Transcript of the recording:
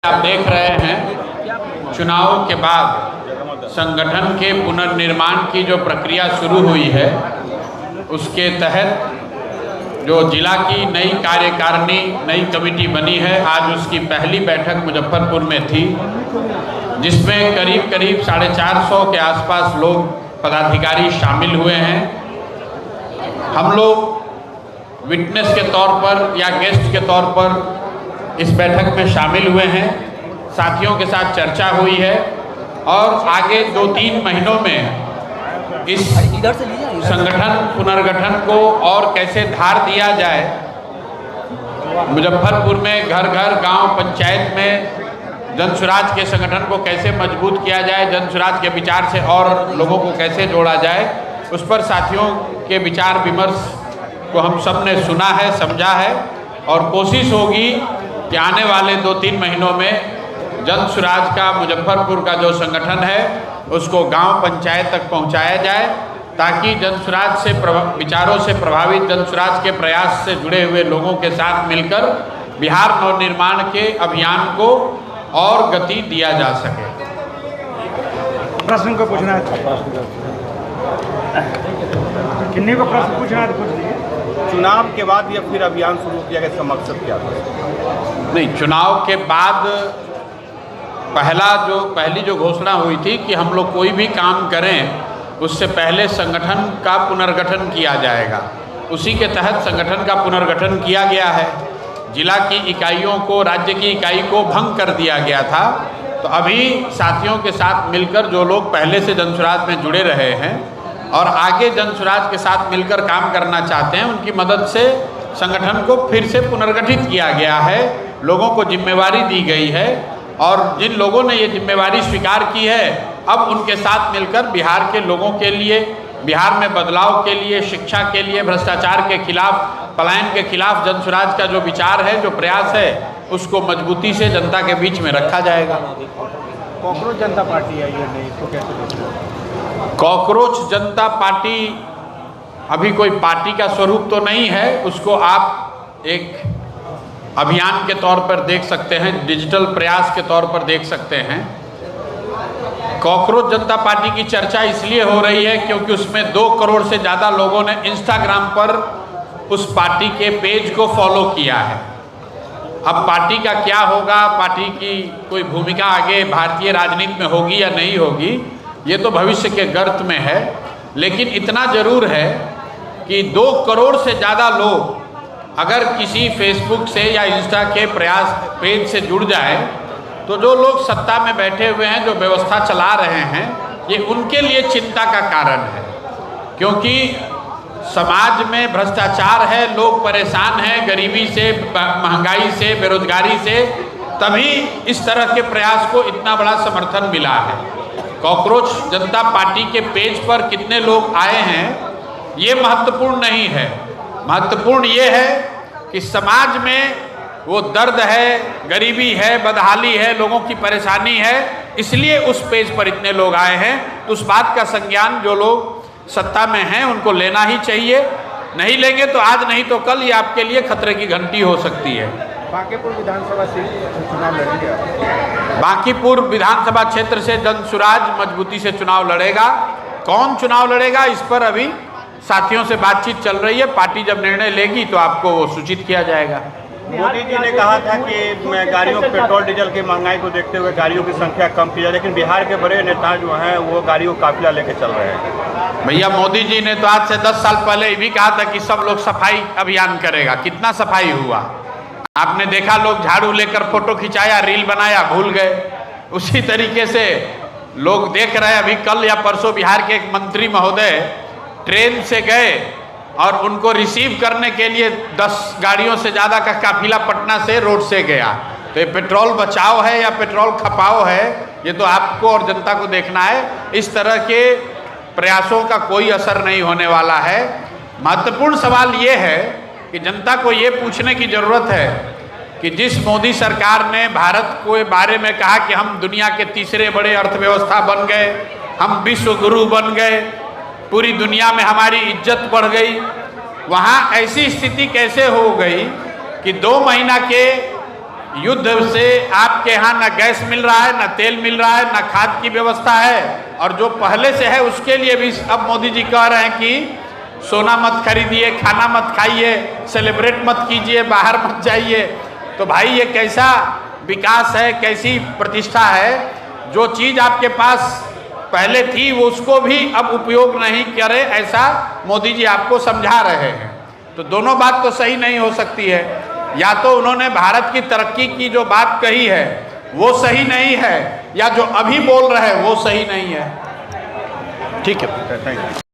आप देख रहे हैं चुनाव के बाद संगठन के पुनर्निर्माण की जो प्रक्रिया शुरू हुई है, उसके तहत जो जिला की नई कार्यकारिणी नई कमेटी बनी है, आज उसकी पहली बैठक मुजफ्फरपुर में थी, जिसमें करीब 450 के आसपास लोग पदाधिकारी शामिल हुए हैं। हम लोग विटनेस के तौर पर या गेस्ट के तौर पर इस बैठक में शामिल हुए हैं। साथियों के साथ चर्चा हुई है और आगे 2-3 महीनों में इस संगठन पुनर्गठन को और कैसे धार दिया जाए, मुजफ्फरपुर में घर घर गांव पंचायत में जनसुराज के संगठन को कैसे मजबूत किया जाए, जनसुराज के विचार से और लोगों को कैसे जोड़ा जाए, उस पर साथियों के विचार विमर्श को हम सब ने सुना है, समझा है और कोशिश होगी कि आने वाले 2-3 महीनों में जनसुराज का मुजफ्फरपुर का जो संगठन है उसको गांव पंचायत तक पहुंचाया जाए, ताकि जनसुराज से विचारों से प्रभावित जनसुराज के प्रयास से जुड़े हुए लोगों के साथ मिलकर बिहार नवनिर्माण के अभियान को और गति दिया जा सके। प्रश्न को पूछना है, किन्हीं को प्रश्न पूछना है तो पूछ लीजिए। चुनाव के बाद या फिर अभियान शुरू किया गया, इसका मकसद क्या था? नहीं, चुनाव के बाद पहली जो घोषणा हुई थी कि हम लोग कोई भी काम करें उससे पहले संगठन का पुनर्गठन किया जाएगा। उसी के तहत संगठन का पुनर्गठन किया गया है। जिला की इकाइयों को, राज्य की इकाई को भंग कर दिया गया था। तो अभी साथियों के साथ मिलकर जो लोग पहले से जनसुराज में जुड़े रहे हैं और आगे जनसुराज के साथ मिलकर काम करना चाहते हैं, उनकी मदद से संगठन को फिर से पुनर्गठित किया गया है। लोगों को जिम्मेवारी दी गई है और जिन लोगों ने ये जिम्मेवारी स्वीकार की है, अब उनके साथ मिलकर बिहार के लोगों के लिए, बिहार में बदलाव के लिए, शिक्षा के लिए, भ्रष्टाचार के खिलाफ, पलायन के खिलाफ जनसुराज का जो विचार है, जो प्रयास है, उसको मजबूती से जनता के बीच में रखा जाएगा। कॉकरोच जनता पार्टी है ये, नहीं इसको कैसे देखते हो? कॉकरोच जनता पार्टी अभी कोई पार्टी का स्वरूप तो नहीं है, उसको आप एक अभियान के तौर पर देख सकते हैं, डिजिटल प्रयास के तौर पर देख सकते हैं। कॉकरोच जनता पार्टी की चर्चा इसलिए हो रही है क्योंकि उसमें 2 करोड़ से ज़्यादा लोगों ने इंस्टाग्राम पर उस पार्टी के पेज को फॉलो किया है। अब पार्टी का क्या होगा, पार्टी की कोई भूमिका आगे भारतीय राजनीति में होगी या नहीं होगी, ये तो भविष्य के गर्त में है। लेकिन इतना जरूर है कि 2 करोड़ से ज़्यादा लोग अगर किसी फेसबुक से या इंस्टा के प्रयास पेज से जुड़ जाए, तो जो लोग सत्ता में बैठे हुए हैं, जो व्यवस्था चला रहे हैं, ये उनके लिए चिंता का कारण है। क्योंकि समाज में भ्रष्टाचार है, लोग परेशान हैं गरीबी से, महंगाई से, बेरोजगारी से, तभी इस तरह के प्रयास को इतना बड़ा समर्थन मिला है। कॉकरोच जनता पार्टी के पेज पर कितने लोग आए हैं ये महत्वपूर्ण नहीं है। महत्वपूर्ण ये है कि समाज में वो दर्द है, गरीबी है, बदहाली है, लोगों की परेशानी है, इसलिए उस पेज पर इतने लोग आए हैं। तो उस बात का संज्ञान जो लोग सत्ता में हैं उनको लेना ही चाहिए। नहीं लेंगे तो आज नहीं तो कल ये आपके लिए खतरे की घंटी हो सकती है। बांकीपुर विधानसभा सीट चुनाव लड़ेंगे। बांकीपुर विधानसभा क्षेत्र से जनसुराज मजबूती से चुनाव लड़ेगा। कौन चुनाव लड़ेगा इस पर अभी साथियों से बातचीत चल रही है। पार्टी जब निर्णय लेगी तो आपको सूचित किया जाएगा। मोदी जी ने कहा था कि गाड़ियों पेट्रोल डीजल की महंगाई को देखते हुए गाड़ियों की संख्या कम की जाए, लेकिन बिहार के बड़े नेता जो हैं वो गाड़ियों का काफिला लेके चल रहे हैं। भैया, मोदी जी ने तो आज से 10 साल पहले भी कहा था कि सब लोग सफाई अभियान करेगा। कितना सफाई हुआ आपने देखा? लोग झाड़ू लेकर फोटो खिंचाया, रील बनाया, भूल गए। उसी तरीके से लोग देख रहे हैं। अभी कल या परसों बिहार के एक मंत्री महोदय ट्रेन से गए और उनको रिसीव करने के लिए 10 गाड़ियों से ज़्यादा का काफिला पटना से रोड से गया। तो ये पेट्रोल बचाओ है या पेट्रोल खपाओ है, ये तो आपको और जनता को देखना है। इस तरह के प्रयासों का कोई असर नहीं होने वाला है। महत्वपूर्ण सवाल ये है कि जनता को ये पूछने की ज़रूरत है कि जिस मोदी सरकार ने भारत के बारे में कहा कि हम दुनिया के तीसरे बड़े अर्थव्यवस्था बन गए, हम विश्व गुरु बन गए, पूरी दुनिया में हमारी इज्जत बढ़ गई, वहाँ ऐसी स्थिति कैसे हो गई कि 2 महीना के युद्ध से आपके यहाँ न गैस मिल रहा है, न तेल मिल रहा है, न खाद की व्यवस्था है, और जो पहले से है उसके लिए भी अब मोदी जी कह रहे हैं कि सोना मत खरीदिए, खाना मत खाइए, सेलिब्रेट मत कीजिए, बाहर मत जाइए। तो भाई ये कैसा विकास है, कैसी प्रतिष्ठा है? जो चीज़ आपके पास पहले थी वो उसको भी अब उपयोग नहीं करे, ऐसा मोदी जी आपको समझा रहे हैं। तो दोनों बात तो सही नहीं हो सकती है। या तो उन्होंने भारत की तरक्की की जो बात कही है वो सही नहीं है, या जो अभी बोल रहे हैं वो सही नहीं है। ठीक है, थैंक यू।